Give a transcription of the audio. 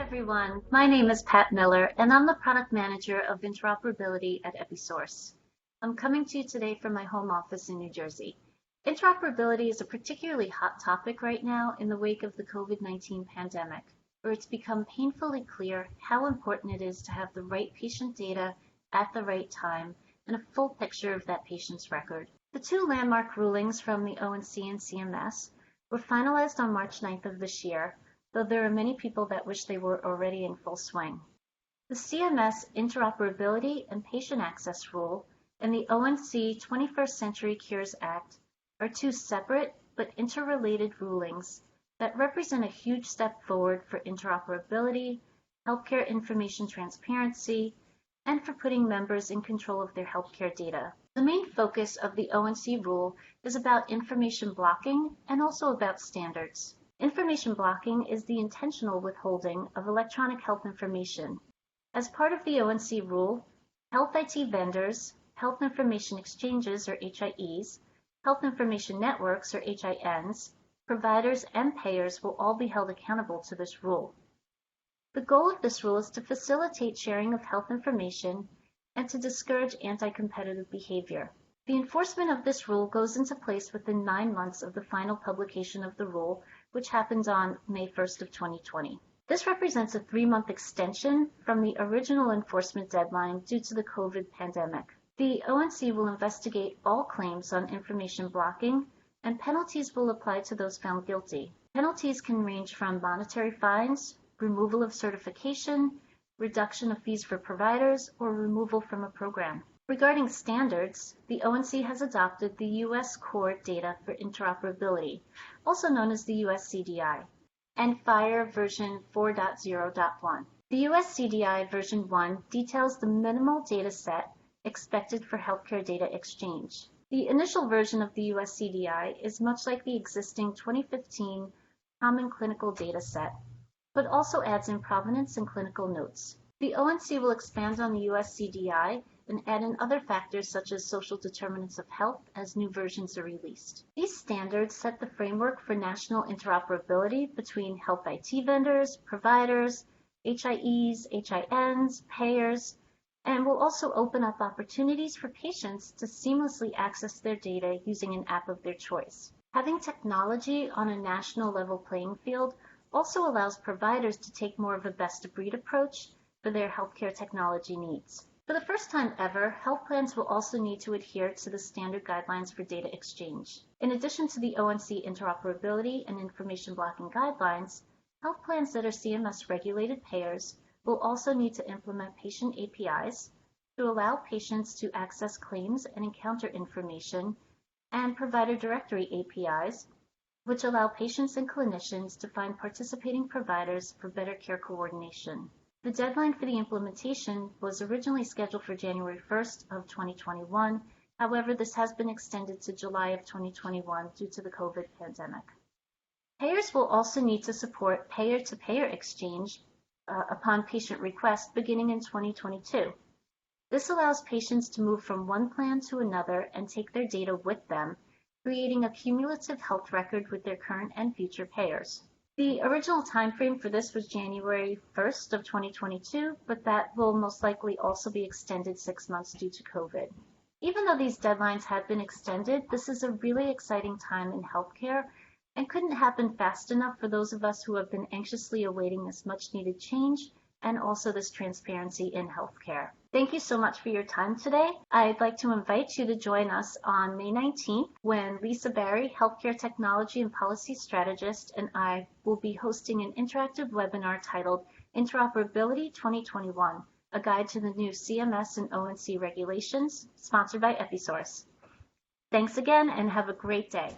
everyone, my name is Pat Miller and I'm the Product Manager of Interoperability at Episource. I'm coming to you today from my home office in New Jersey. Interoperability is a particularly hot topic right now in the wake of the COVID-19 pandemic, where it's become painfully clear how important it is to have the right patient data at the right time and a full picture of that patient's record. The two landmark rulings from the ONC and CMS were finalized on March 9th of this year, though there are many people that wish they were already in full swing. The CMS Interoperability and Patient Access Rule and the ONC 21st Century Cures Act are two separate but interrelated rulings that represent a huge step forward for interoperability, healthcare information transparency, and for putting members in control of their healthcare data. The main focus of the ONC rule is about information blocking and also about standards. Information blocking is the intentional withholding of electronic health information. As part of the ONC rule, health IT vendors, health information exchanges or HIEs, health information networks or HINs, providers and payers will all be held accountable to this rule. The goal of this rule is to facilitate sharing of health information and to discourage anti-competitive behavior. The enforcement of this rule goes into place within 9 months of the final publication of the rule, which happened on May 1st of 2020. This represents a 3-month extension from the original enforcement deadline due to the COVID pandemic. The ONC will investigate all claims on information blocking, and penalties will apply to those found guilty. Penalties can range from monetary fines, removal of certification, reduction of fees for providers, or removal from a program. Regarding standards, the ONC has adopted the U.S. Core Data for Interoperability, also known as the U.S. CDI, and FHIR version 4.0.1. The U.S. CDI version 1 details the minimal data set expected for healthcare data exchange. The initial version of the U.S. CDI is much like the existing 2015 Common Clinical Data Set, but also adds in provenance and clinical notes. The ONC will expand on the U.S. CDI and add in other factors such as social determinants of health as new versions are released. These standards set the framework for national interoperability between health IT vendors, providers, HIEs, HINs, payers, and will also open up opportunities for patients to seamlessly access their data using an app of their choice. Having technology on a national level playing field also allows providers to take more of a best-of-breed approach for their healthcare technology needs. For the first time ever, health plans will also need to adhere to the standard guidelines for data exchange. In addition to the ONC interoperability and information blocking guidelines, health plans that are CMS regulated payers will also need to implement patient APIs to allow patients to access claims and encounter information, and provider directory APIs, which allow patients and clinicians to find participating providers for better care coordination. The deadline for the implementation was originally scheduled for January 1st of 2021. However, this has been extended to July of 2021 due to the COVID pandemic. Payers will also need to support payer-to-payer exchange upon patient request beginning in 2022. This allows patients to move from one plan to another and take their data with them, creating a cumulative health record with their current and future payers. The original timeframe for this was January 1st of 2022, but that will most likely also be extended 6 months due to COVID. Even though these deadlines have been extended, this is a really exciting time in healthcare and couldn't happen fast enough for those of us who have been anxiously awaiting this much needed change and also this transparency in healthcare. Thank you so much for your time today. I'd like to invite you to join us on May 19th when Lisa Barry, Healthcare Technology and Policy Strategist, and I will be hosting an interactive webinar titled Interoperability 2021, a guide to the new CMS and ONC regulations, sponsored by Episource. Thanks again and have a great day.